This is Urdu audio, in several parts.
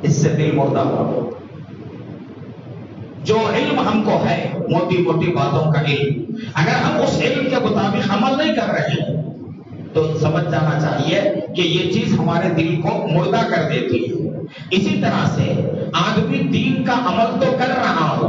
اس سے دل مردہ ہو. جو علم ہم کو ہے موٹی موٹی باتوں کا علم، اگر ہم اس علم کے مطابق عمل نہیں کر رہے ہیں تو سمجھ جانا چاہیے کہ یہ چیز ہمارے دل کو مردہ کر دیتی ہے. اسی طرح سے آدمی دین کا عمل تو کر رہا ہو،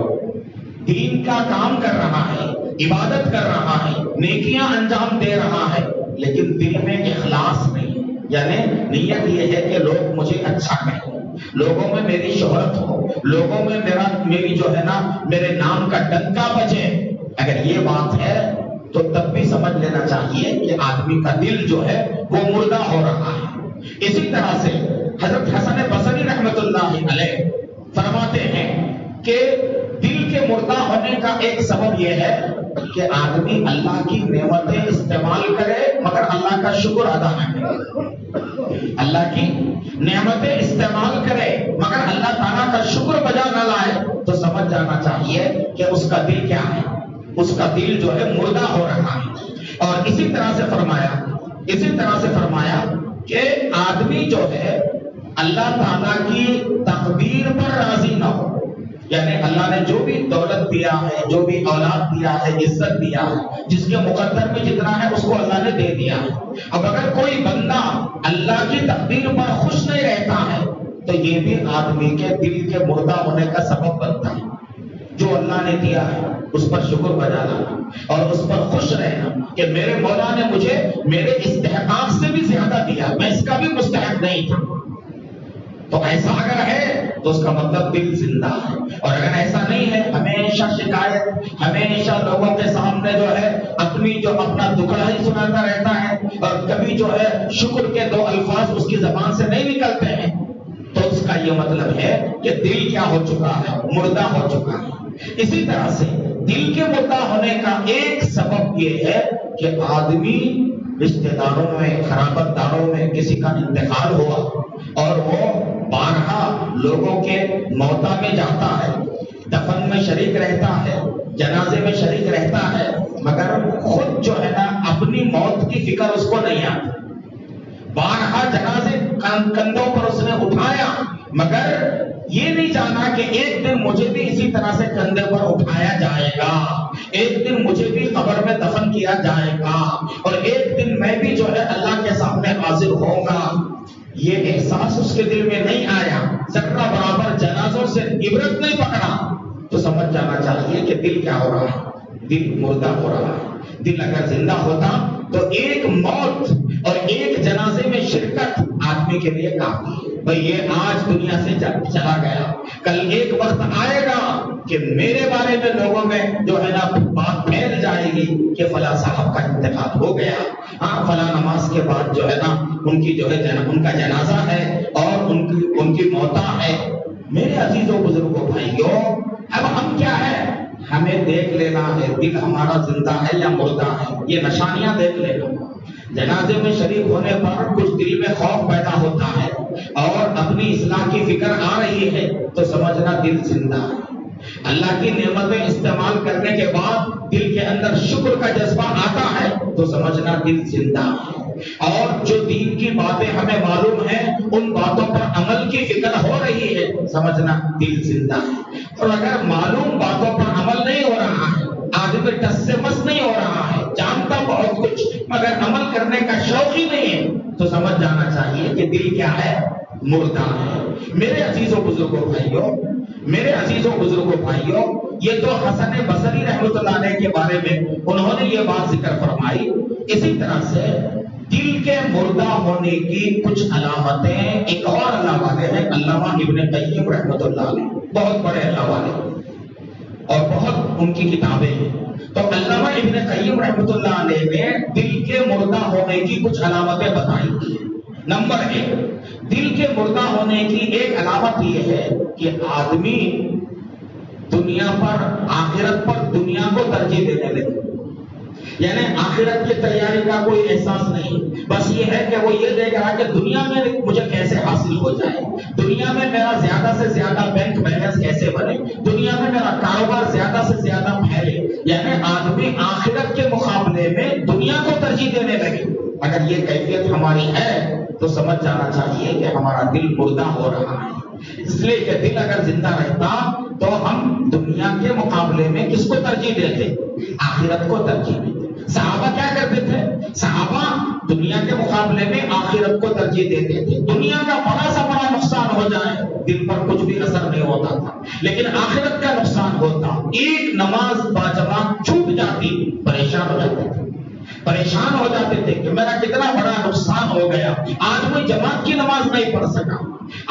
دین کا کام کر رہا ہے، عبادت کر رہا ہے، نیکیاں انجام دے رہا ہے، لیکن دل میں اخلاص نہیں، یعنی نیت یہ ہے کہ لوگ مجھے اچھا کہیں، لوگوں میں میری شہرت ہو، لوگوں میں میری جو ہے نا میرے نام کا ڈنکا بجے. اگر یہ بات ہے تو تب بھی سمجھ لینا چاہیے کہ آدمی کا دل جو ہے وہ مردہ ہو رہا ہے. اسی طرح سے حضرت حسن بصری رحمت اللہ علیہ فرماتے ہیں کہ دل کے مردہ ہونے کا ایک سبب یہ ہے کہ آدمی اللہ کی نعمتیں استعمال کرے مگر اللہ کا شکر ادا نہ کرے. اللہ کی نعمتیں استعمال کرے مگر اللہ تعالیٰ کا شکر بجا نہ لائے تو سمجھ جانا چاہیے کہ اس کا دل کیا ہے، اس کا دل جو ہے مردہ ہو رہا ہے. اور اسی طرح سے فرمایا کہ آدمی جو ہے اللہ تعالیٰ کی تقدیر پر راضی نہ ہو، یعنی اللہ نے جو بھی دولت دیا ہے، جو بھی اولاد دیا ہے، عزت دیا ہے، جس کے مقدر میں جتنا ہے اس کو اللہ نے دے دیا ہے. اب اگر کوئی بندہ اللہ کی تقدیر پر خوش نہیں رہتا ہے تو یہ بھی آدمی کے دل کے مردہ ہونے کا سبب بنتا ہے. جو اللہ نے دیا ہے اس پر شکر بجا لانا اور اس پر خوش رہنا کہ میرے مولا نے مجھے میرے استحقاق سے بھی زیادہ دیا، میں اس کا بھی مستحق نہیں تھا. تو ایسا اگر ہے تو اس کا مطلب دل زندہ ہے. اور اگر ایسا نہیں ہے، ہمیشہ شکایت، ہمیشہ لوگوں کے سامنے جو ہے اپنا دکھڑا ہی سناتا رہتا ہے اور کبھی جو ہے شکر کے دو الفاظ اس کی زبان سے نہیں نکلتے ہیں، تو اس کا یہ مطلب ہے کہ دل کیا ہو چکا ہے، مردہ ہو چکا ہے. اسی طرح سے دل کے مردہ ہونے کا ایک سبب یہ ہے کہ آدمی رشتہ داروں میں، قرابت داروں میں کسی کا انتقال ہوا اور وہ بارہا لوگوں کے موتہ میں جاتا ہے، دفن میں شریک رہتا ہے، جنازے میں شریک رہتا ہے، مگر خود جو ہے نا اپنی موت کی فکر اس کو نہیں آتی. بارہا جنازے کندھوں پر اس نے اٹھایا مگر یہ نہیں جانا کہ ایک دن مجھے بھی اسی طرح سے کندھے پر اٹھایا جائے گا، ایک دن مجھے بھی قبر میں دفن کیا جائے گا اور ایک دن میں بھی جو ہے اللہ کے سامنے حاضر ہوں گا. یہ احساس اس کے دل میں نہیں آیا، ذرہ برابر جنازوں سے عبرت نہیں پکڑا تو سمجھ جانا چاہیے کہ دل کیا ہو رہا ہے، دل مردہ ہو رہا ہے. دل اگر زندہ ہوتا تو ایک موت اور ایک جنازے میں شرکت آدمی کے لیے کافی ہے. بھئی یہ آج دنیا سے چلا گیا، کل ایک وقت آئے گا کہ میرے بارے میں لوگوں میں جو ہے نا بات پھیل جائے گی کہ فلاں صاحب کا انتقال ہو گیا، ہاں فلاں نماز کے بعد جو ہے نا ان کی جو ہے ان کا جنازہ ہے اور ان کی موتا ہے. میرے عزیزوں بزرگوں بھائیوں، اب ہم کیا ہے، ہمیں دیکھ لینا ہے دل ہمارا زندہ ہے یا مردہ ہے. یہ نشانیاں دیکھ لینا. جنازے میں شریک ہونے پر کچھ دل میں خوف پیدا ہوتا ہے اور اپنی اصلاح کی فکر آ رہی ہے تو سمجھنا دل زندہ ہے. اللہ کی نعمتیں استعمال کرنے کے بعد دل کے اندر شکر کا جذبہ آتا ہے تو سمجھنا دل زندہ ہے. اور جو دین کی باتیں ہمیں معلوم ہیں ان باتوں پر عمل کی فکر ہو رہی ہے سمجھنا دل زندہ ہے. اور اگر معلوم باتوں پر عمل نہیں ہو رہا ہے، آدمی ٹس سے مس نہیں ہو رہا ہے، جانتا بہت کچھ مگر عمل کرنے کا شوق ہی نہیں ہے تو سمجھ جانا چاہیے کہ دل کیا ہے، مردہ ہے. میرے عزیزوں بزرگوں بھائیوں، یہ تو حسن بصری رحمۃ اللہ علیہ کے بارے میں انہوں نے یہ بات ذکر فرمائی. اسی طرح سے دل کے مردہ ہونے کی کچھ علامتیں ایک اور اللہ والے ہیں، علامہ ابن قیم رحمۃ اللہ علیہ، بہت بڑے اللہ والے اور بہت ان کی کتابیں ہیں. تو علامہ ابن قیم رحمۃ اللہ علیہ نے دل کے مردہ ہونے کی کچھ علامتیں بتائی. نمبر 1، دل کے مردہ ہونے کی ایک علامت یہ ہے کہ آدمی دنیا پر، آخرت پر دنیا کو ترجیح دینے لگے. یعنی آخرت کی تیاری کا کوئی احساس نہیں، بس یہ ہے کہ وہ یہ دیکھ رہا ہے کہ دنیا میں مجھے کیسے حاصل ہو جائے، دنیا میں میرا زیادہ سے زیادہ بینک بیلنس کیسے بنے، دنیا میں میرا کاروبار زیادہ سے زیادہ پھیلے. یعنی آدمی آخرت کے مقابلے میں دنیا کو ترجیح دینے لگے. اگر یہ کیفیت ہماری ہے تو سمجھ جانا چاہیے کہ ہمارا دل مردہ ہو رہا ہے. اس لیے کہ دل اگر زندہ رہتا تو ہم دنیا کے مقابلے میں کس کو ترجیح دیتے؟ آخرت کو ترجیح دیتے۔ صحابہ کیا کرتے تھے؟ صحابہ دنیا کے مقابلے میں آخرت کو ترجیح دیتے تھے۔ دنیا کا بڑا سا بڑا نقصان ہو جائے دل پر کچھ بھی اثر نہیں ہوتا تھا، لیکن آخرت کا نقصان ہوتا، ایک نماز باجماعت چھوٹ جاتی، پریشان ہو جاتے تھے، پریشان ہو جاتے تھے کہ میرا کتنا بڑا نقصان ہو گیا، آج میں جماعت کی نماز نہیں پڑھ سکا۔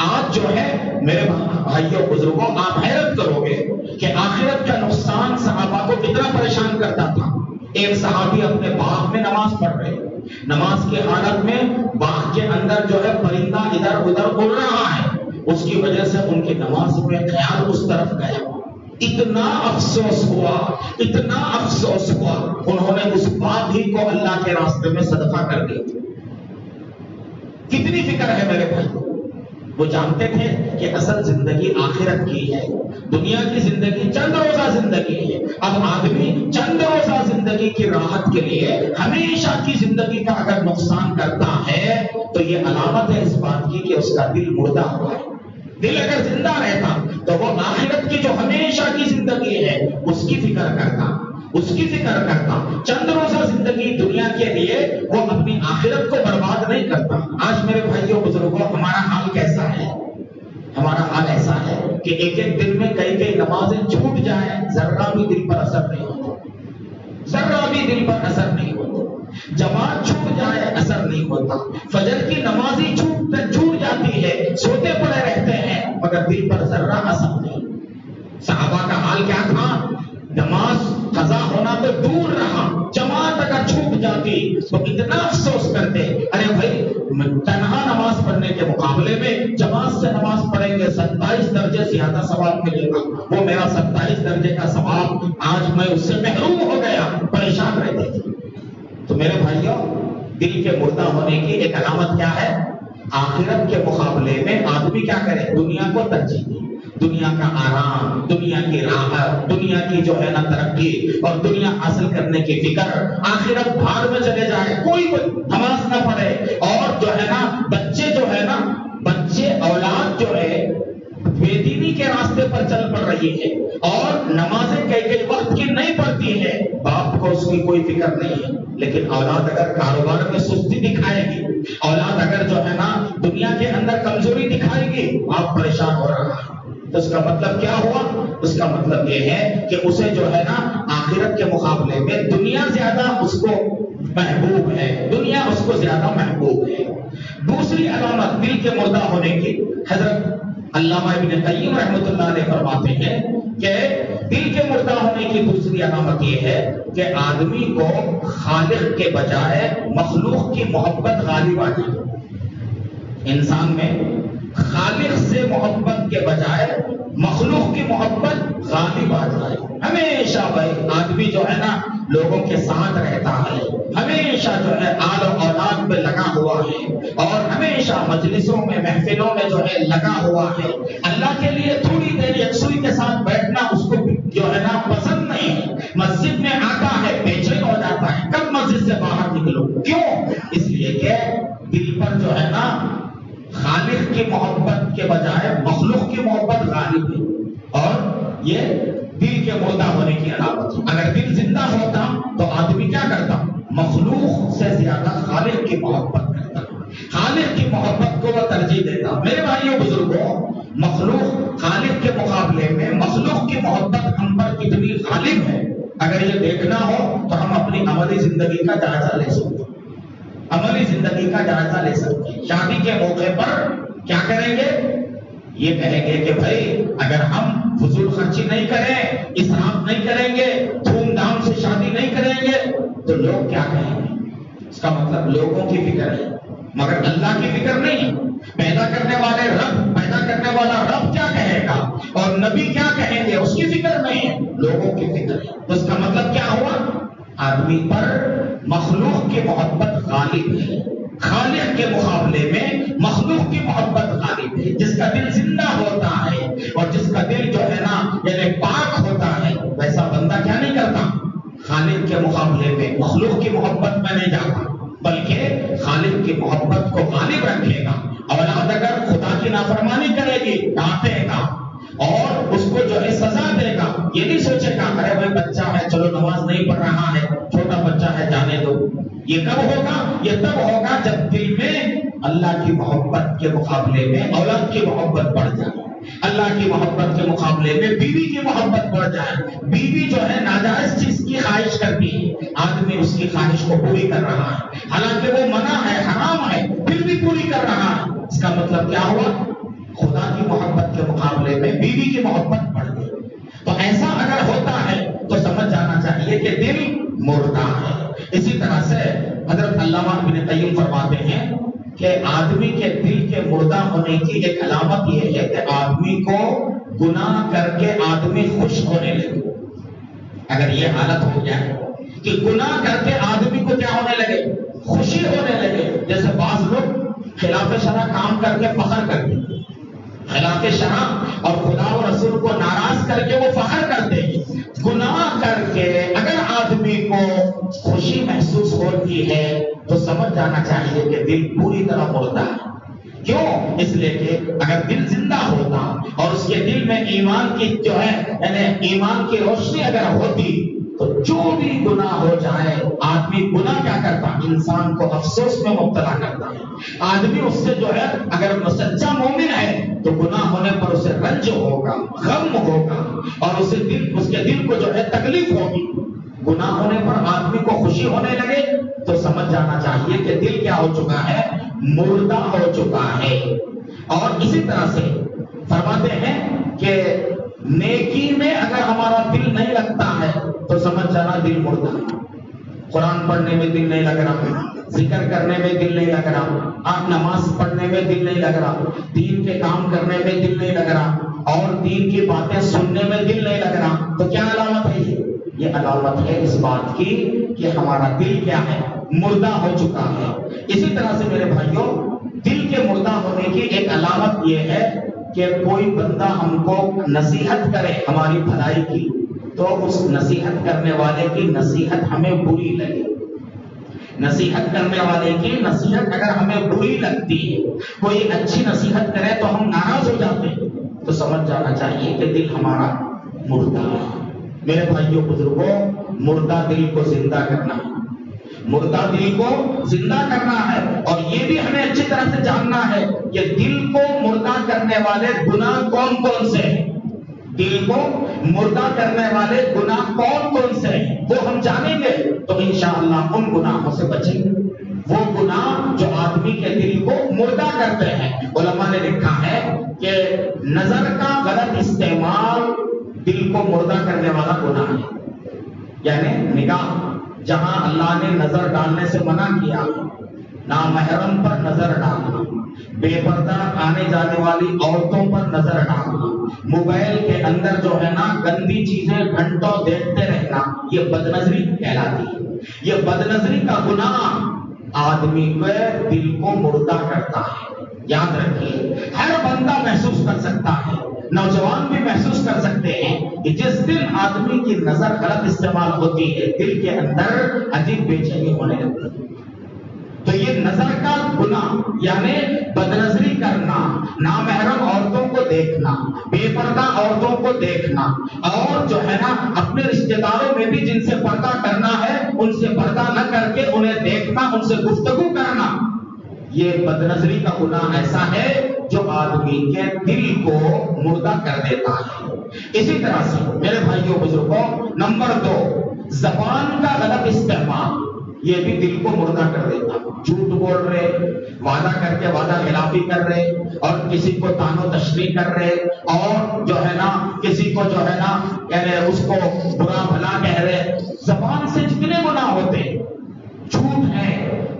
آج جو ہے میرے بھائیوں بزرگوں، آپ حیرت کرو گے کہ آخرت کا نقصان صحابہ کو کتنا پریشان کرتا تھا۔ ایک صحابی اپنے باغ میں نماز پڑھ رہے، نماز کی حالت میں باغ کے اندر جو ہے پرندہ ادھر ادھر اڑ رہا ہے، اس کی وجہ سے ان کی نماز میں خیال اس طرف گیا، اتنا افسوس ہوا، اتنا افسوس ہوا، انہوں نے اس باغ ہی کو اللہ کے راستے میں صدقہ کر دیا۔ کتنی فکر ہے میرے بھائی۔ وہ جانتے تھے کہ اصل زندگی آخرت کی ہے، دنیا کی زندگی چند روزہ زندگی ہے۔ اب آدمی چند روزہ زندگی کی راحت کے لیے ہمیشہ کی زندگی کا اگر نقصان کرتا ہے تو یہ علامت ہے اس بات کی کہ اس کا دل مردہ ہوا ہے۔ دل اگر زندہ رہتا تو وہ آخرت کی جو ہمیشہ کی زندگی ہے اس کی فکر کرتا، اس کی فکر کرتا۔ چند روزہ زندگی دنیا کے لیے وہ اپنی آخرت کو برباد نہیں کرتا۔ آج میرے بھائیوں بزرگوں، ہمارا حال کیسا ہے؟ ہمارا حال ایسا ہے کہ ایک ایک دن میں کئی کئی نمازیں چھوٹ جائیں، ذرہ بھی دل پر اثر نہیں ہوتا، ذرہ بھی دل پر اثر نہیں ہوتا۔ جماعت چھوٹ جائے، اثر نہیں ہوتا۔ فجر کی نماز ہی چھوٹ جاتی ہے، سوتے پڑے رہتے ہیں، مگر دل پر ذرہ اثر نہیں۔ صحابہ کا حال کیا تھا؟ نماز قضا ہونا تو دور رہا، جماعت اگر چھوٹ جاتی تو اتنا افسوس کرتے، ارے بھائی تنہا نماز پڑھنے کے مقابلے میں جماعت سے نماز پڑھیں گے 27 درجے زیادہ ثواب ملے گا، وہ میرا 27 درجے کا ثواب آج میں اس سے محروم ہو گیا، پریشان رہتے تھے۔ تو میرے بھائیوں، دل کے مردہ ہونے کی ایک علامت کیا ہے؟ آخرت کے مقابلے میں آدمی کیا کرے؟ دنیا کو ترجیح دے، دنیا کا آرام، دنیا کی راحت، دنیا کی جو ہے نا ترقی اور دنیا حاصل کرنے کی فکر، آخرت بھاڑ میں چلے جائے، کوئی نماز نہ پڑھے، اور جو ہے نا بچے جو ہے نا بچے اولاد جو ہے بے دینی کے راستے پر چل پڑ رہی ہے اور نمازیں کئی کئی وقت کی نہیں پڑتی ہے، باپ کو اس کی کوئی فکر نہیں ہے، لیکن اولاد اگر کاروبار میں سستی دکھائے گی، اولاد اگر جو ہے نا دنیا کے اندر کمزوری دکھائے گی، باپ پریشان ہو رہا ہے۔ تو اس کا مطلب کیا ہوا؟ اس کا مطلب یہ ہے کہ اسے جو ہے نا آخرت کے مقابلے میں دنیا زیادہ اس کو محبوب ہے، دنیا اس کو زیادہ محبوب ہے۔ دوسری علامت دل کے مردہ ہونے کی، حضرت علامہ ابن قیم رحمۃ اللہ علیہ فرماتے ہیں کہ دل کے مردہ ہونے کی دوسری علامت یہ ہے کہ آدمی کو خالق کے بجائے مخلوق کی محبت غالب آ جائے۔ انسان میں خالق سے محبت کے بجائے مخلوق کی محبت غالب آ جائے۔ ہمیشہ بھائی آدمی جو ہے نا لوگوں کے ساتھ رہتا ہے، ہمیشہ جو ہے آل و اولاد پہ لگا ہوا ہے، اور ہمیشہ مجلسوں میں محفلوں میں جو ہے لگا ہوا ہے۔ اللہ کے لیے تھوڑی دیر یکسوئی کے ساتھ بیٹھنا اس کو جو ہے نا پسند نہیں ہے۔ مسجد میں آتا ہے بے چین ہو جاتا ہے، کب مسجد سے باہر نکلو؟ کیوں؟ اس لیے کہ دل پر جو ہے نا خالق کی محبت کے بجائے مخلوق کی محبت غالب ہے، اور یہ دل کے مردہ ہونے کی علامت ہے۔ اگر دل زندہ ہوتا تو آدمی کیا کرتا؟ مخلوق سے زیادہ خالق کی محبت کرتا، خالق کی محبت کو وہ ترجیح دیتا۔ میرے بھائیوں بزرگوں، مخلوق خالق کے مقابلے میں مخلوق کی محبت ہم پر کتنی غالب ہے، اگر یہ دیکھنا ہو تو ہم اپنی عملی زندگی کا جائزہ لے سکتے ہیں، عملی زندگی کا جائزہ لے سکتے ہیں۔ شادی کے موقع پر کیا کریں گے؟ یہ کہیں گے کہ بھائی اگر ہم فضول خرچی نہیں کریں، اسراف نہیں کریں گے، دھوم دھام سے شادی نہیں کریں گے تو لوگ کیا کہیں گے؟ اس کا مطلب لوگوں کی فکر ہے مگر اللہ کی فکر نہیں ہے۔ پیدا کرنے والے رب، پیدا کرنے والا رب کیا کہے گا اور نبی کیا کہیں گے، اس کی فکر نہیں ہے، لوگوں کی فکر ہے۔ تو اس کا مطلب کیا ہوا؟ آدمی پر مخلوق کی محبت غالب ہے، خالق کے مقابلے میں مخلوق کی محبت غالب ہے۔ جس کا دل زندہ ہوتا ہے اور جس کا دل جو ہے نا یعنی پاک ہوتا ہے، ویسا بندہ کیا نہیں کرتا؟ خالق کے مقابلے میں مخلوق کی محبت میں نہیں جاتا، بلکہ خالق کی محبت کو غالب رکھے گا۔ اولاد اگر خدا کی نافرمانی کرے گی، ڈانٹ اور اس کو جو ہے سزا دے گا. یہ نہیں سوچے گا ارے بھائی بچہ ہے چلو نماز نہیں پڑھ رہا ہے چھوٹا بچہ ہے جانے دو. یہ کب ہوگا؟ یہ تب ہوگا جب دل میں اللہ کی محبت کے مقابلے میں اولاد کی محبت بڑھ جائے, اللہ کی محبت کے مقابلے میں بیوی کی محبت بڑھ جائے. بیوی جو ہے ناجائز چیز کی خواہش کرتی ہے, آدمی اس کی خواہش کو پوری کر رہا ہے, حالانکہ وہ منع ہے حرام ہے پھر بھی پوری کر رہا ہے. اس کا مطلب کیا ہوا؟ خدا کی محبت کے مقابلے میں بیوی کی محبت بڑھ گئی. تو ایسا اگر ہوتا ہے تو سمجھ جانا چاہیے کہ دل مردہ ہے. اسی طرح سے حضرت علامہ ابن قیم فرماتے ہیں کہ آدمی کے دل کے مردہ ہونے کی ایک علامت یہ ہے کہ آدمی کو گناہ کر کے آدمی خوش ہونے لگے. اگر یہ حالت ہو جائے کہ گناہ کر کے آدمی کو کیا ہونے لگے؟ خوشی ہونے لگے. جیسے بعض لوگ خلاف شرع کام کر کے فخر کرتے ہیں, خلاف شرع اور خدا و رسول کو ناراض کر کے وہ فخر کرتے ہیں. گناہ کر کے اگر آدمی کو خوشی محسوس ہوتی ہے تو سمجھ جانا چاہیے کہ دل پوری طرح مردہ ہے. کیوں؟ اس لیے کہ اگر دل زندہ ہوتا اور اس کے دل میں ایمان کی جو ہے یعنی ایمان کی روشنی اگر ہوتی تو جو بھی گناہ ہو جائے آدمی گناہ کیا کرتا؟ انسان کو افسوس میں مبتلا کرتا ہے. آدمی اس سے جو ہے اگر سچا مومن ہے تو گناہ ہونے پر اسے رنج ہوگا, غم ہوگا اور اس کے دل کو جو ہے تکلیف ہوگی. گناہ ہونے پر آدمی کو خوشی ہونے لگے تو سمجھ جانا چاہیے کہ دل کیا ہو چکا ہے؟ مردہ ہو چکا ہے. اور اسی طرح سے فرماتے ہیں کہ نیکی میں اگر ہمارا دل نہیں لگتا ہے تو سمجھ جانا دل مردہ ہے. قرآن پڑھنے میں دل نہیں لگ رہا, ذکر کرنے میں دل نہیں لگ رہا, آپ نماز پڑھنے میں دل نہیں لگ رہا, دین کے کام کرنے میں دل نہیں لگ رہا اور دین کی باتیں سننے میں دل نہیں لگ رہا. تو کیا علامت ہے یہ علامت ہے اس بات کی کہ ہمارا دل کیا ہے؟ مردہ ہو چکا ہے. اسی طرح سے میرے بھائیوں دل کے مردہ ہونے کی ایک علامت یہ ہے کہ کوئی بندہ ہم کو نصیحت کرے ہماری بھلائی کی تو اس نصیحت کرنے والے کی نصیحت ہمیں بری لگے. نصیحت کرنے والے کی نصیحت اگر ہمیں بری لگتی ہے, کوئی اچھی نصیحت کرے تو ہم ناراض ہو جاتے ہیں, تو سمجھ جانا چاہیے کہ دل ہمارا مردہ ہے. میرے بھائیوں بزرگوں, مردہ دل کو زندہ کرنا ہے, مردہ دل کو زندہ کرنا ہے. اور یہ بھی ہمیں اچھی طرح سے جاننا ہے کہ دل کو مردہ کرنے والے گناہ کون کون سے ہیں. دل کو مردہ کرنے والے گناہ کون کون سے ہیں وہ ہم جانیں گے تو انشاءاللہ ان گناہوں سے بچیں گے. وہ گناہ جو آدمی کے دل کو مردہ کرتے ہیں, علماء نے لکھا ہے کہ نظر کا غلط استعمال دل کو مردہ کرنے والا گناہ ہے. یعنی نگاہ, جہاں اللہ نے نظر ڈالنے سے منع کیا, نامحرم پر نظر ڈالنا, بے پردہ آنے جانے والی عورتوں پر نظر ڈالنا, موبائل کے اندر جو ہے نا گندی چیزیں گھنٹوں دیکھتے رہنا, یہ بدنظری کہلاتی ہے. یہ بدنظری کا گناہ آدمی کے دل کو مردہ کرتا ہے. یاد رکھیے, ہر بندہ محسوس کر سکتا ہے, نوجوان بھی محسوس کر سکتے ہیں کہ جس دن آدمی کی نظر غلط استعمال ہوتی ہے دل کے اندر عجیب بے چینی ہونے لگتی ہے. تو یہ نظر کا گناہ یعنی بدنظری کرنا, نامحرم عورتوں کو دیکھنا, بے پردہ عورتوں کو دیکھنا, اور جو ہے نا اپنے رشتہ داروں میں بھی جن سے پردہ کرنا ہے ان سے پردہ نہ کر کے انہیں دیکھنا, ان سے گفتگو کرنا, یہ بدنظری کا گناہ ایسا ہے جو آدمی کے دل کو مردہ کر دیتا ہے. اسی طرح سے میرے بھائیوں بزرگوں, نمبر 2, زبان کا غلط استعمال, یہ بھی دل کو مردہ کر دیتا. جھوٹ بول رہے, وعدہ کر کے وعدہ خلافی کر رہے, اور کسی کو تان و تشریح کر رہے, اور جو ہے نا کسی کو جو ہے نا یعنی اس کو برا بھلا کہہ رہے. زبان سے جتنے گناہ ہوتے, جھوٹ ہے,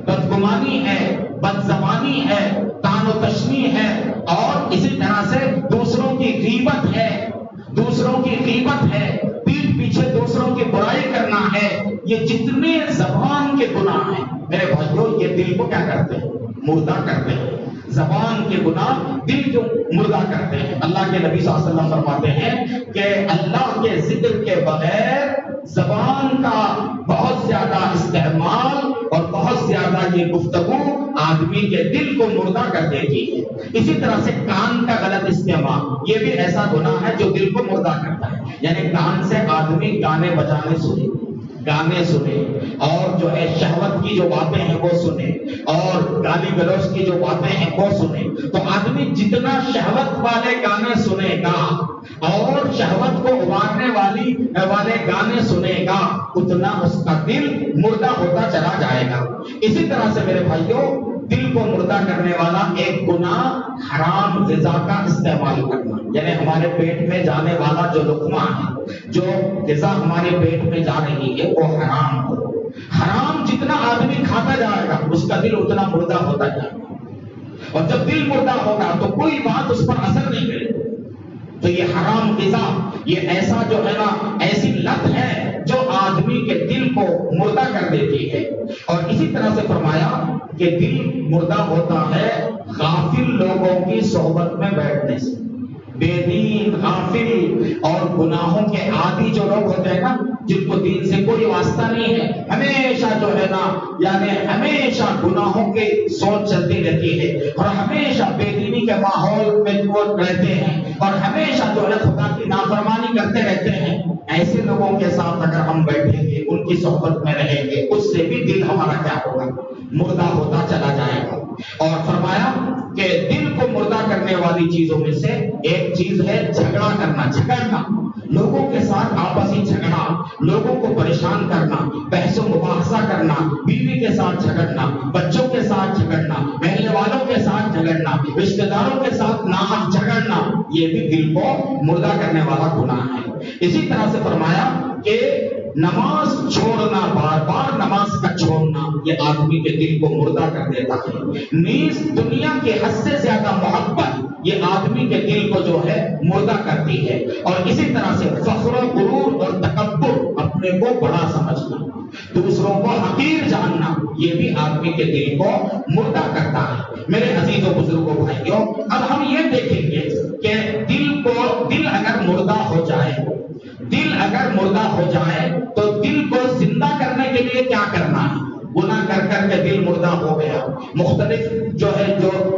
بدگمانی ہے, بد زبانی ہے, تان و تشریح ہے, اور اسی طرح سے دوسروں کی غیبت ہے, دوسروں کی غیبت ہے, پیٹھ پیچھے دوسروں کی برائی کرنا ہے, یہ جتنے زبان کے گناہ ہیں میرے بھائیوں یہ دل کو کیا کرتے ہیں؟ مردہ کرتے ہیں. زبان کے گناہ دل کو مردہ کرتے ہیں. اللہ کے نبی صلی اللہ علیہ وسلم فرماتے ہیں کہ اللہ کے ذکر کے بغیر زبان کا بہت زیادہ استعمال اور بہت زیادہ یہ گفتگو آدمی کے دل کو مردہ کر دیتی ہے. اسی طرح سے کان کا غلط استعمال, یہ بھی ایسا گناہ ہے جو دل کو مردہ کرتا ہے. یعنی کان سے آدمی گانے بجانے سنے، گانے سنے، اور جو ہے شہوت کی جو باتیں ہیں وہ سنے، اور گالی گلوچ کی جو باتیں ہیں وہ سنے. تو آدمی جتنا شہوت والے گانے سنے گا اور شہوت کو ابارنے والے گانے سنے گا، اتنا اس کا دل مردہ ہوتا چلا جائے گا. اسی طرح سے میرے بھائیوں، دل کو مردہ کرنے والا ایک گناہ حرام غذا کا استعمال کرنا. یعنی ہمارے پیٹ میں جانے والا جو لقمہ ہے، جو غذا ہمارے پیٹ میں جا رہی ہے، وہ حرام ہو. حرام جتنا آدمی کھاتا جائے گا اس کا دل اتنا مردہ ہوتا جائے گا، اور جب دل مردہ ہوگا تو کوئی بات اس پر اثر نہیں کرے گی. تو یہ حرام غذا، یہ ایسا جو ہے نا، ایسی لت ہے جو آدمی کے دل کو مردہ کر دیتی ہے. اور اسی طرح سے فرمایا کہ دل مردہ ہوتا ہے غافل لوگوں کی صحبت میں بیٹھنے سے. بے دین، غافل اور گناہوں کے عادی جو لوگ ہوتے ہیں نا، جن کو دین سے کوئی واسطہ نہیں ہے، ہمیشہ جو ہے نا، یعنی ہمیشہ گناہوں کی سوچ چلتی رہتی ہے، اور ہمیشہ بے دینی کے ماحول میں وہ رہتے ہیں، اور ہمیشہ جو ہے خدا کی نافرمانی کرتے رہتے ہیں. ایسے لوگوں کے ساتھ اگر ہم بیٹھیں گے، ان کی صحبت میں رہیں گے، اس سے بھی دل ہمارا کیا ہوگا؟ مردہ ہوتا چلا جائے گا. اور فرمایا کہ دل کو مردہ کرنے والی چیزوں میں سے ایک چیز ہے جھگڑا کرنا، جھگڑنا، لوگوں کے ساتھ آپسی جھگڑا، لوگوں کو پریشان کرنا، بحث و مباحثہ کرنا، بیوی کے ساتھ جھگڑنا، بچوں کے ساتھ جھگڑنا، محلے والوں کے ساتھ جھگڑنا، رشتہ داروں کے ساتھ ناحق جھگڑنا، یہ بھی دل کو مردہ کرنے والا گناہ ہے. اسی طرح سے فرمایا کہ نماز چھوڑنا، بار بار نماز کا چھوڑنا، یہ آدمی کے دل کو مردہ کر دیتا ہے. نیز دنیا کے حد سے زیادہ محبت یہ آدمی کے دل کو جو ہے مردہ کرتی ہے. اور اسی طرح سے فخر و غرور اور تکبر، اپنے کو بڑا سمجھنا، دوسروں کو حقیر جاننا، یہ بھی آدمی کے دل کو مردہ کرتا ہے. میرے عزیز و بزرگوں بھائیوں، اب ہم یہ دیکھیں گے کہ دل اگر مردہ ہو جائے، دل اگر مردہ ہو جائے تو دل کو زندہ کرنے کے لیے کیا کرنا ہے؟ گناہ کر کر کے دل مردہ ہو گیا، مختلف جو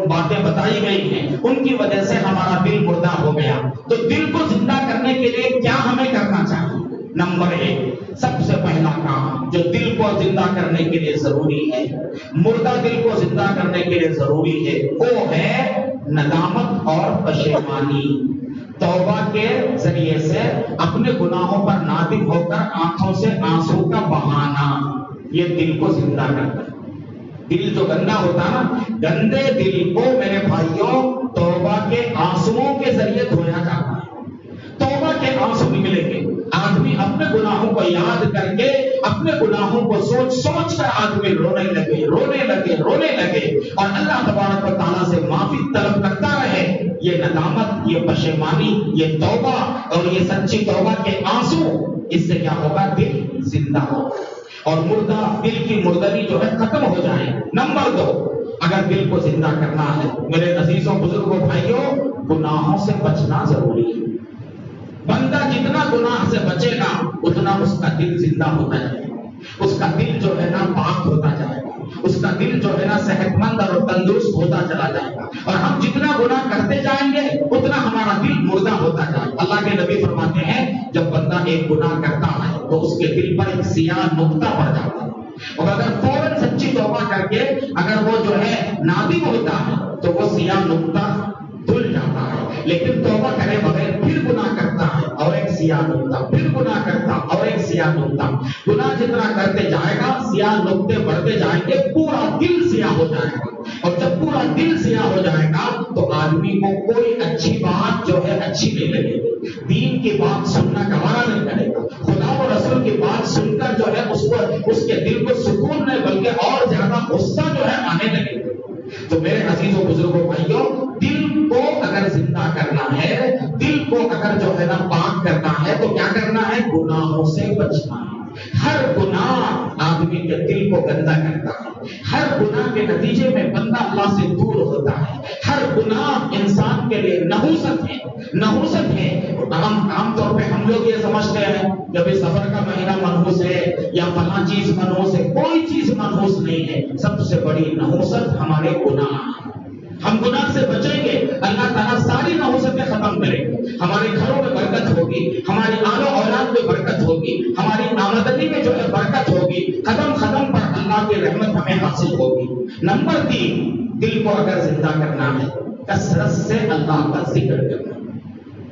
باتیں بتائی گئی ہیں ان کی وجہ سے ہمارا دل مردہ ہو گیا. تو دل کو زندہ کرنے کے لیے کیا ہمیں کرنا چاہیے؟ نمبر 1، سب سے پہلا کام جو دل کو زندہ کرنے کے لیے ضروری ہے، مردہ دل کو زندہ کرنے کے لیے ضروری ہے، وہ ہے ندامت اور پشیمانی. توبہ کے ذریعے سے اپنے گناہوں پر نادم ہو کر آنکھوں سے آنسو کا بہانا، یہ دل کو زندہ کرتا ہے. دل جو گندا ہوتا ہے نا، گندے دل کو میرے بھائیوں توبہ کے آنسوؤں کے ذریعے دھویا جاتا ہے. توبہ کے آنسو نکلیں گے، آدمی اپنے گناہوں کو یاد کر کے، اپنے گناہوں کو سوچ کر آدمی رونے لگے اور اللہ تبارک و تعالیٰ سے معافی طلب کرتا رہے. یہ ندامت، یہ پشیمانی، یہ توبہ اور یہ سچی توبہ کے آنسو، اس سے کیا ہوگا؟ دل زندہ ہوگا اور مردہ دل کی مردگی جو ہے ختم ہو جائے. نمبر 2، اگر دل کو زندہ کرنا ہے میرے عزیزوں بزرگوں بھائیوں، گناہوں سے بچنا ضروری ہے. بندہ جتنا گناہ سے بچے گا اتنا اس کا دل زندہ ہوتا جائے گا، اس کا دل جو ہے نا پاک ہوتا جائے گا، اس کا دل جو ہے نا صحت مند اور تندرست ہوتا چلا جائے گا. اور ہم جتنا گناہ کرتے جائیں گے اتنا ہمارا دل مردہ ہوتا جائے گا. اللہ کے نبی فرماتے ہیں جب بندہ ایک گناہ کرتا ہے تو اس کے دل پر ایک سیاہ نقطہ پڑ جاتا ہے، اور اگر فوراً سچی توبہ کر کے اگر وہ جو ہے نادم ہوتا ہے تو وہ سیاہ نقطہ دھل جاتا ہے. لیکن توبہ کرے بغیر پھر گناہ کرتا ہے اور ایک سیاہ نقطہ، پھر گناہ کرتا اور ایک سیاہ نقطہ. گناہ جتنا کرتے جائے گا سیاہ نقطے بڑھتے جائیں گے، پورا دل سیاہ ہو جائے گا. اور جب پورا دل سیاہ ہو جائے گا تو آدمی کو کوئی اچھی بات جو ہے اچھی نہیں لگے گی، دین کی بات سننا گوارا نہیں کرے گا، خدا و رسول کی بات سن کر جو ہے اس کے دل کو سکون نہیں بلکہ اور زیادہ غصہ جو ہے آنے لگے گا. تو میرے عزیزوں بزرگوں بھائیوں، دل کو اگر زندہ کرنا ہے، دل کو اگر جو ہے نا پاک کرنا ہے تو کیا کرنا ہے؟ گناہوں سے بچنا ہے. ہر گناہ آدمی کے دل کو گندا کرتا ہے، ہر گناہ کے نتیجے میں بندہ اللہ سے دور ہوتا ہے. ہر گناہ انسان کے لیے نحوست ہے. عام طور پہ ہم لوگ یہ سمجھتے ہیں کہ ابھی سفر کا مہینہ منحوس ہے یا فلاں چیز منحوس ہے. کوئی چیز منحوس نہیں ہے. سب سے بڑی نحوست ہمارے گناہ ہے. ہم گناہ سے بچیں گے، اللہ تعالیٰ ساری نحوستیں ختم نمبر 3، دل کو اگر زندہ کرنا ہے کثرت سے اللہ کا ذکر کرنا.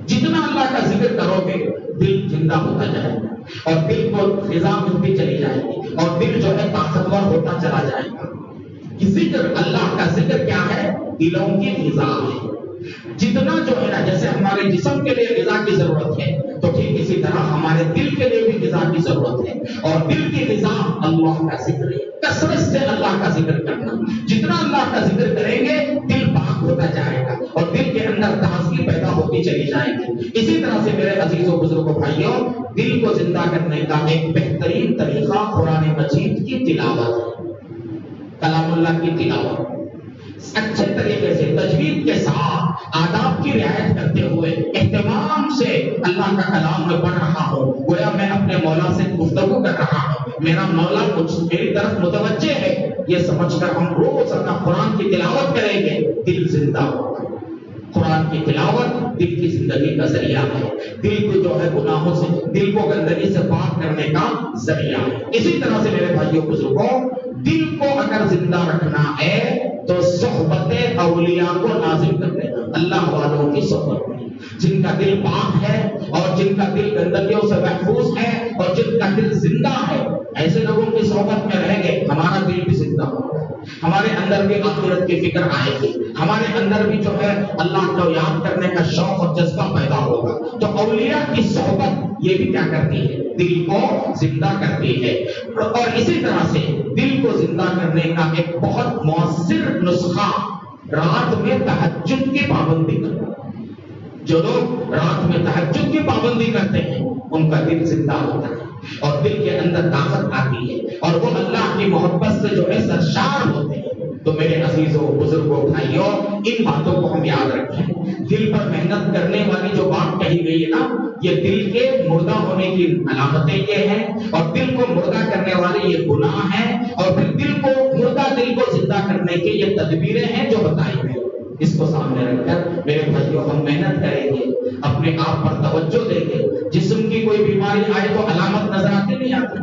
جتنا اللہ کا ذکر کرو گے دل زندہ ہوتا جائے گا اور دل کو غذا ملتی چلی جائے گی اور دل جو ہے طاقتور ہوتا چلا جائے گا. ذکر، اللہ کا ذکر کیا ہے؟ دلوں کی غذا ہے. جتنا جو ہے نا، جیسے ہمارے جسم کے لیے غذا کی ضرورت ہے تو ٹھیک اسی طرح ہمارے دل کے لیے بھی غذا کی ضرورت ہے. اور دل کی غذا اللہ کا ذکر ہے. کثرت سے اللہ کا ذکر کرنا. جتنا اللہ کا ذکر کریں گے دل پاک ہوتا جائے گا اور دل کے اندر تازگی پیدا ہوتی چلی جائے گی. اسی طرح سے میرے عزیزوں بزرگوں بھائیوں، دل کو زندہ کرنے کا ایک بہترین طریقہ قرآن مجید کی تلاوت ہے. کلام اللہ کی تلاوت اچھے طریقے سے تجوید کے ساتھ آداب کی رعایت کرتے ہوئے اہتمام سے اللہ کا کلام میں پڑھ رہا ہوں، گویا میں اپنے مولا سے گفتگو کر رہا ہوں، میرا مولا میری طرف متوجہ ہے، یہ سمجھ کر ہم روزانہ قرآن کی تلاوت کریں گے، دل زندہ ہوگا. قرآن کی تلاوت دل کی زندگی کا ذریعہ ہے. دل کو جو ہے گناہوں سے، دل کو گندگی سے پاک کرنے کا ذریعہ ہے. اسی طرح سے میرے بھائیوں بزرگوں، دل کو اگر زندہ رکھنا ہے تو صحبت اولیاء کو لازم کر دینا. اللہ والوں کی صحبت میں جن کا دل پاک ہے اور جن کا دل گندگیوں سے محفوظ ہے اور جن کا دل زندہ ہے، ایسے لوگوں کی صحبت میں رہیں گے ہمارا دل بھی زندہ ہوگا، ہمارے اندر بھی آخرت کی فکر آئے گی، ہمارے اندر بھی جو ہے اللہ کو یاد کرنے کا شوق اور جذبہ پیدا ہوگا. تو اولیاء کی صحبت یہ بھی کیا کرتی ہے؟ دل کو زندہ کرتی ہے. اور اسی طرح سے دل کو زندہ کرنے کا ایک بہت مؤثر نسخہ رات میں تہجد کی پابندی کرنا. جو لوگ رات میں تہجد کی پابندی کرتے ہیں ان کا دل زندہ ہوتا ہے اور دل کے اندر طاقت آتی ہے اور وہ اللہ کی محبت سے جو ہے سرشار ہوتے ہیں. تو میرے عزیزوں بزرگوں بھائیوں، ان باتوں کو ہم یاد رکھیں. دل پر محنت کرنے والی جو بات کہی گئی ہے نا، یہ دل کے مردہ ہونے کی علامتیں یہ ہیں اور دل کو مردہ کرنے والے یہ گناہ ہیں اور پھر دل کو مردہ دل کو زندہ کرنے کے یہ تدبیریں ہیں جو بتائی گئی. اس کو سامنے رکھ کر میرے بھائیوں ہم محنت کریں گے، اپنے آپ پر توجہ دیں گے. جسم کی کوئی بیماری آئے تو علامت نظر آتی نہیں آتی.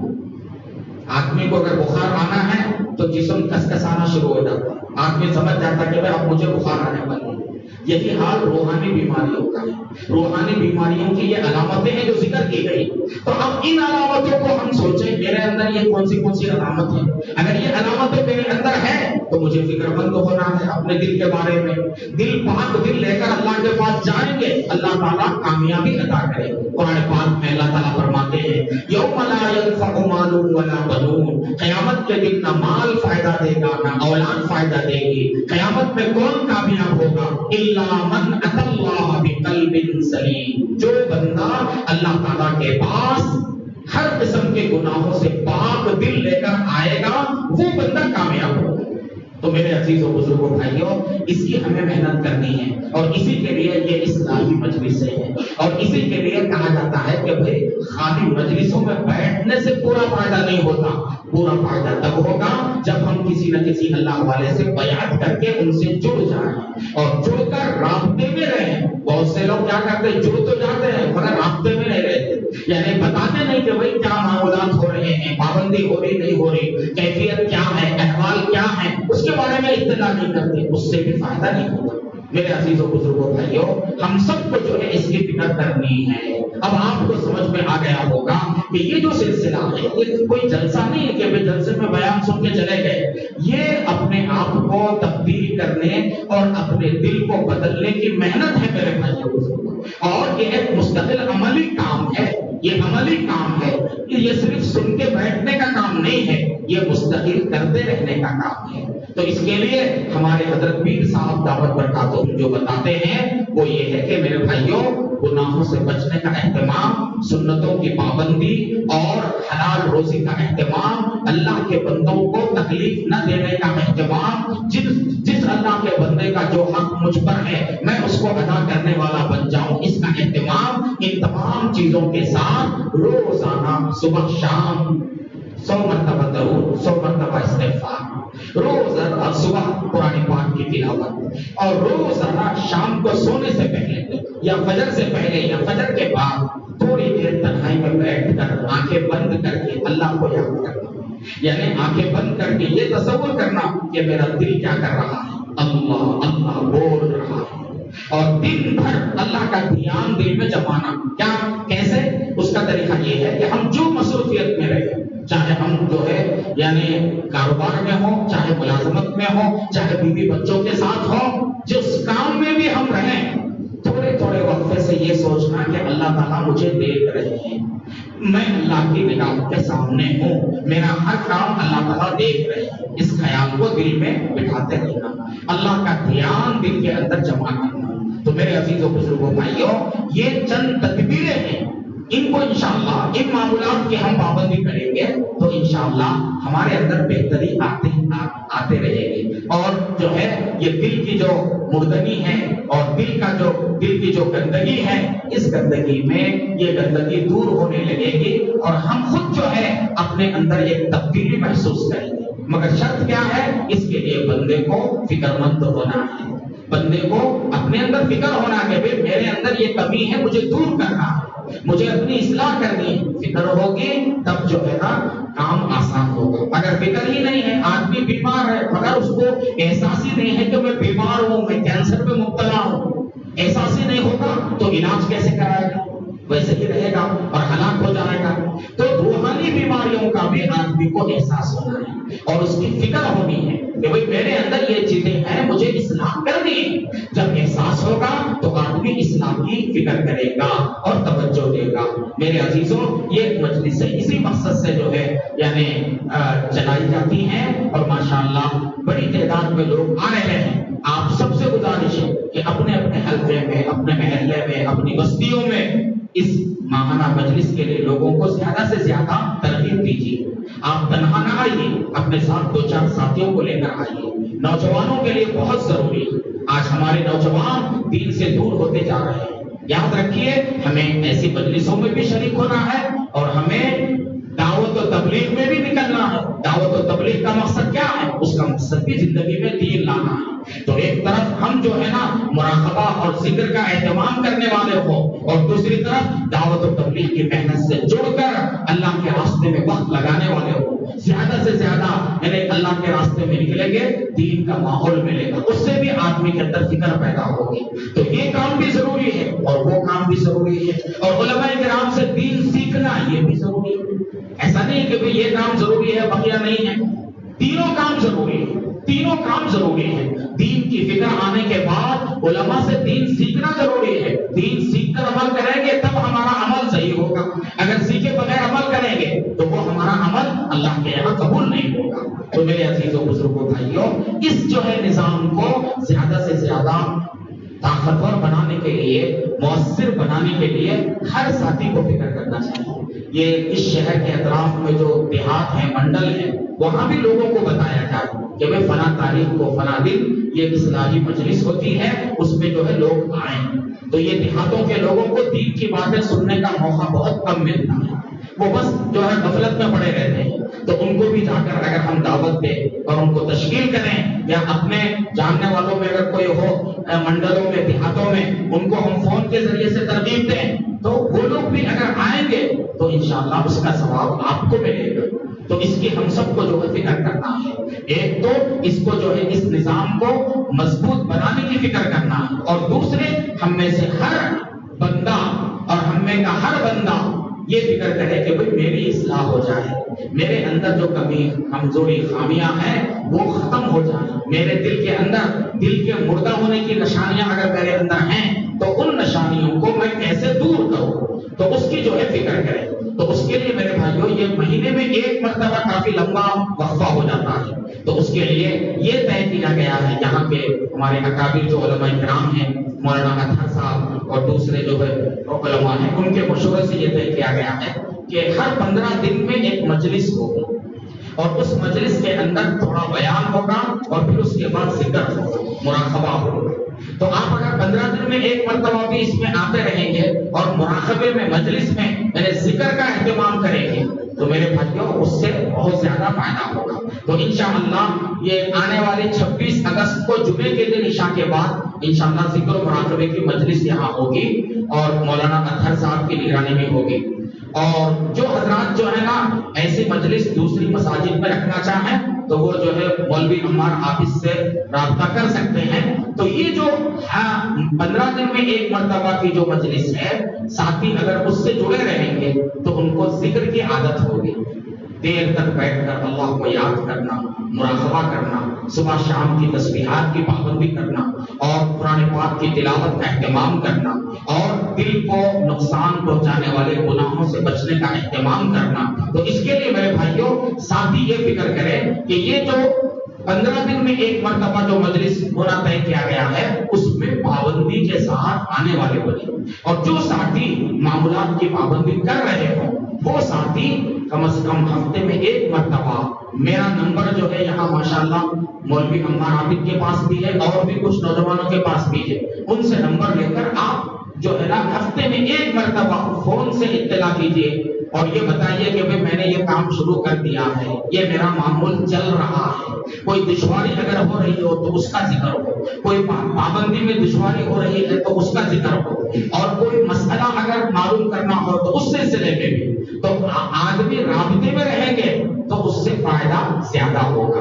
آدمی کو اگر بخار آنا ہے تو جسم کسکسانا شروع ہو جاتا ہے، آدمی سمجھ جاتا ہے کہ اب مجھے بخار آنے والی ہے. یہی حال روحانی بیماریوں کا ہے. روحانی بیماریوں کی یہ علامتیں ہیں جو ذکر کی گئی. تو اب ان علامتوں کو ہم سوچیں میرے اندر یہ کون سی علامت ہے. اگر یہ علامتیں میرے اندر ہیں تو مجھے فکر مند ہونا ہے اپنے دل کے بارے میں. دل پاک دل لے کر اللہ کے پاس جائیں گے، اللہ تعالیٰ کامیابی عطا کرے. قرآن پاک میں اللہ تعالیٰ فرماتے ہیں یوم لا ينفع مال ولا بنون، قیامت کے دن نہ مال فائدہ دے گا نہ اولاد فائدہ دے گی. قیامت میں کون کامیاب ہوگا؟ الا من اتى الله بقلب سلیم، جو بندہ اللہ تعالیٰ کے پاس ہر قسم کے گناہوں سے پاک دل لے کر آئے گا وہ بندہ کامیاب ہوگا. تو میرے عزیزوں بزرگوں بھائیوں، اس کی ہمیں محنت کرنی ہے اور اسی کے لیے یہ اصلاحی مجلس ہے اور اسی کے لیے کہا جاتا ہے کہ بھائی خالی مجلسوں میں بیٹھنے سے پورا فائدہ نہیں ہوتا. پورا فائدہ تب ہوگا جب ہم کسی نہ کسی اللہ والے سے بیعت کر کے ان سے جڑ جائیں اور جڑ کر رابطے میں رہیں. بہت سے لوگ کیا کرتے ہیں، جڑ تو جاتے ہیں مگر رابطے میں نہیں رہتے، یعنی بتاتے نہیں کہ بھائی کیا معاملات ہو رہے ہیں، پابندی ہو رہی نہیں ہو رہی، کیفیت کیا ہے، احوال کیا ہے، اس کے بارے میں اطلاع نہیں کرتے. اس سے بھی فائدہ نہیں ہوتا. میرے عزیزوں بزرگوں بھائیوں، ہم سب کو جو ہے اس کی فکر کرنی ہے. اب آپ کو سمجھ میں آ گیا ہوگا کہ یہ جو سلسلہ ہے یہ کوئی جلسہ نہیں ہے کہ جلسے میں بیان سن کے چلے گئے. یہ اپنے آپ کو تبدیل کرنے اور اپنے دل کو بدلنے کی محنت ہے میرے بھائیوں، اور یہ ایک مستقل عملی کام ہے. یہ عملی کام ہے، یہ صرف سن کے بیٹھنے کا کام نہیں ہے، یہ مستقل کرتے رہنے کا کام ہے. تو اس کے لیے ہمارے حضرت پیر صاحب دعوت برکاتہم جو بتاتے ہیں وہ یہ ہے کہ میرے بھائیوں، گناہوں سے بچنے کا اہتمام، سنتوں کی پابندی اور حلال روزی کا اہتمام، اللہ کے بندوں کو تکلیف نہ دینے کا اہتمام، جس اللہ کے بندے کا جو حق مجھ پر ہے میں اس کو ادا کرنے والا بن جاؤں، اس کا اہتمام. ان تمام چیزوں کے ساتھ روزانہ صبح شام 100 مرتبہ درود، 100 مرتبہ استغفار، روزانہ صبح قرآن پاک کی تلاوت اور روزانہ شام کو سونے سے پہلے یا فجر سے پہلے یا فجر کے بعد تھوڑی دیر تنہائی میں بیٹھ کر آنکھیں بند کر کے اللہ کو یاد کرنا. یعنی آنکھیں بند کر کے یہ تصور کرنا کہ میرا دل کیا کر رہا ہے، اللہ اللہ بول رہا ہے، اور دن بھر اللہ کا دھیان دل میں جمانا. کیا کیسے؟ اس کا طریقہ یہ ہے کہ ہم جو مصروفیت میں رہے، چاہے ہم جو ہے یعنی کاروبار میں ہوں، چاہے ملازمت میں ہوں، چاہے بیوی بچوں کے ساتھ ہوں، جس کام میں بھی ہم رہیں، تھوڑے تھوڑے وقفے سے یہ سوچنا کہ اللہ تعالیٰ مجھے دیکھ رہے ہیں، میں اللہ کی نگاہوں کے سامنے ہوں، میرا ہر کام اللہ تعالیٰ دیکھ رہے ہیں. اس خیال کو دل میں بٹھاتے رہنا، اللہ کا دھیان دل کے اندر جمع کرنا. تو میرے عزیزوں بزرگوں بھائیوں، یہ چند تدبیریں ہیں، ان کو انشاءاللہ ان معمولات کی ہم پابندی کریں گے تو انشاءاللہ ہمارے اندر بہتری آتے رہے گی. اور جو ہے یہ دل کی جو مردنی ہے اور دل کی جو گندگی ہے، اس گندگی میں یہ گندگی دور ہونے لگے گی اور ہم خود جو ہے اپنے اندر ایک تبدیلی محسوس کریں گے. مگر شرط کیا ہے؟ اس کے لیے بندے کو فکر مند ہونا ہے، بندے کو اپنے اندر فکر ہونا کہ بھئی میرے اندر یہ کمی ہے، مجھے دور کرنا ہے، مجھے اپنی اصلاح کرنی ہے. فکر ہوگی تب جو ہے نا کام آسان ہوگا. اگر فکر ہی نہیں ہے، آدمی بیمار ہے مگر اس کو احساس ہی نہیں ہے کہ میں بیمار ہوں، میں کینسر میں مبتلا ہوں، احساس ہی نہیں ہوگا تو علاج کیسے کرائے گا؟ ویسے ہی رہے گا اور ہلاک ہو جائے گا. تو روحانی بیماریوں کا بھی آدمی کو احساس ہونا ہے اور اس کی فکر ہونی ہے کہ بھئی میرے اندر یہ چیزیں ہیں، مجھے اصلاح کرنی ہے. جب احساس ہوگا تو آدمی اصلاح کی فکر کرے گا اور توجہ دے گا. میرے عزیزوں، یہ مجلس اسی مقصد سے جو ہے یعنی چلائی جاتی ہیں اور ماشاءاللہ بڑی تعداد میں لوگ آ رہے ہیں. آپ سب سے گزارش ہے کہ اپنے اپنے حلقے میں، اپنے محلے میں، اپنی بستیوں میں اس ماہانہ مجلس کے لیے لوگوں کو زیادہ سے زیادہ ترغیب دیجیے. آپ تنہا نہ آئیے، اپنے ساتھ 2-4 ساتھیوں کو لے کر آئیے. نوجوانوں کے لیے بہت ضروری ہے. آج ہمارے نوجوان دین سے دور ہوتے جا رہے ہیں. یاد رکھیے، ہمیں ایسی مجلسوں میں بھی شریک ہونا ہے اور ہمیں دعوت و تبلیغ میں بھی نکلنا ہے. دعوت و تبلیغ کا مقصد کیا ہے؟ اس کا مقصد بھی زندگی میں دین لانا ہے. تو ایک طرف ہم جو ہے نا مراقبہ اور ذکر کا اہتمام کرنے والے ہوں اور دوسری طرف دعوت و تبلیغ کی محنت سے جڑ کر اللہ کے راستے میں وقت لگانے والے ہوں. زیادہ سے زیادہ یعنی اللہ کے راستے میں نکلیں گے، دین کا ماحول ملے گا، اس سے بھی آدمی کے اندر فکر پیدا ہوگی. تو یہ کام بھی ضروری ہے اور وہ کام بھی ضروری ہے اور علماء کرام سے دین سیکھنا یہ بھی ضروری ہے. ایسا نہیں کہ یہ کام ضروری ہے بقیہ نہیں ہے. تینوں کام ضروری ہے، تینوں کام ضروری ہے. دین کی فکر آنے کے بعد علماء سے دین سیکھنا ضروری ہے. دین سیکھ کر عمل کریں گے تب ہمارا عمل صحیح ہوگا. اگر سیکھے بغیر عمل کریں گے تو وہ ہمارا عمل اللہ کے یہاں قبول نہیں ہوگا. تو میرے عزیزوں بزرگوں بھائیوں، اس جو ہے نظام کو زیادہ سے زیادہ طاقتور بنانے کے لیے، مؤثر بنانے کے لیے ہر ساتھی کو فکر کرنا چاہیے. یہ اس شہر کے اطراف میں جو دیہات ہیں، منڈل ہیں، وہاں بھی لوگوں کو بتایا جائے کہ وہ فلاں تاریخ کو فلاں دن یہ اصلاحی مجلس ہوتی ہے، اس میں جو ہے لوگ آئیں. تو یہ دیہاتوں کے لوگوں کو دین کی باتیں سننے کا موقع بہت کم ملتا ہے. وہ بس جو ہے غفلت میں پڑے رہتے ہیں. تو ان کو بھی جا کر اگر ہم دعوت دیں اور ان کو تشکیل کریں یا اپنے جاننے والوں میں اگر کوئی ہو منڈلوں میں، دیہاتوں میں، ان کو ہم فون کے ذریعے سے ترغیب دیں تو وہ لوگ بھی اگر آئیں گے تو انشاءاللہ اس کا ثواب آپ کو ملے گا. تو اس کی ہم سب کو جو ہے فکر کرنا ہے. ایک تو اس کو جو ہے اس نظام کو مضبوط بنانے کی فکر کرنا ہے اور دوسرے ہم میں سے ہر بندہ اور ہم میں کا ہر بندہ یہ فکر کرے کہ بھئی میری اصلاح ہو جائے، میرے اندر جو کمی کمزوری خامیاں ہیں وہ ختم ہو جائیں. میرے دل کے اندر دل کے مردہ ہونے کی نشانیاں اگر میرے اندر ہیں تو ان نشانیوں کو میں کیسے دور کروں، تو اس کی جو ہے فکر کریں. تو اس کے لیے میرے بھائیوں یہ مہینے میں ایک مرتبہ کافی لمبا وقفہ ہو جاتا ہے. تو اس کے لیے یہ طے کیا گیا ہے، یہاں پہ ہمارے اکابر جو علماء کرام ہیں، مولانا اطہر صاحب اور دوسرے جو ہے علماء ہیں، ان کے مشورے سے یہ طے کیا گیا ہے کہ ہر 15 دن میں ایک مجلس ہوگی اور اس مجلس کے اندر تھوڑا بیان ہوگا اور پھر اس کے بعد ذکر ہوگا، مراقبہ ہوگا. تو آپ اگر 15 دن میں ایک مرتبہ بھی اس میں آتے رہیں گے اور مراقبے میں، مجلس میں یعنی ذکر کا اہتمام کریں گے تو میرے بھائیوں اس سے بہت زیادہ فائدہ ہوگا. تو انشاءاللہ یہ آنے والی 26 اگست 10 کو جمعے کے دن عشاء کے بعد انشاءاللہ ذکر و مراقبے کی مجلس یہاں ہوگی اور مولانا اطہر صاحب کی نگرانی میں ہوگی. اور جو حضرات جو ہے نا ایسی مجلس دوسری مساجد میں رکھنا چاہیں تو وہ جو ہے مولوی عمار حافظ سے رابطہ کر سکتے ہیں. تو یہ جو 15 دن میں ایک مرتبہ کی جو مجلس ہے، ساتھی اگر اس سے جڑے رہیں گے تو ان کو ذکر کی عادت ہوگی. دیر تک بیٹھ کر اللہ کو یاد کرنا، مراقبہ کرنا، صبح شام کی تسبیحات کی پابندی کرنا اور قرآن پاک کی تلاوت کا اہتمام کرنا اور دل کو نقصان پہنچانے والے گناہوں سے بچنے کا اہتمام کرنا. تو اس کے لیے میرے بھائیوں ساتھی یہ فکر کریں کہ یہ جو 15 دن میں ایک مرتبہ جو مجلس ہونا طے کیا گیا ہے اس میں پابندی کے ساتھ آنے والے بنے. اور جو ساتھی معمولات کی پابندی کر رہے ہوں وہ ساتھی کم از کم ہفتے میں ایک مرتبہ، میرا نمبر جو ہے یہاں ماشاءاللہ مولوی عمار عابد کے پاس بھی ہے اور بھی کچھ نوجوانوں کے پاس بھی ہے، ان سے نمبر لے کر آپ جو ہے نا ہفتے میں ایک مرتبہ فون سے اطلاع کیجیے اور یہ بتائیے کہ میں نے یہ کام شروع کر دیا ہے، یہ میرا معمول چل رہا ہے. کوئی دشواری اگر ہو رہی ہو تو اس کا ذکر ہو، کوئی پابندی میں دشواری ہو رہی ہے تو اس کا ذکر ہو، اور کوئی مسئلہ اگر معلوم کرنا ہو تو اس سلسلے میں بھی. تو آدمی رابطے میں رہیں گے تو اس سے فائدہ زیادہ ہوگا.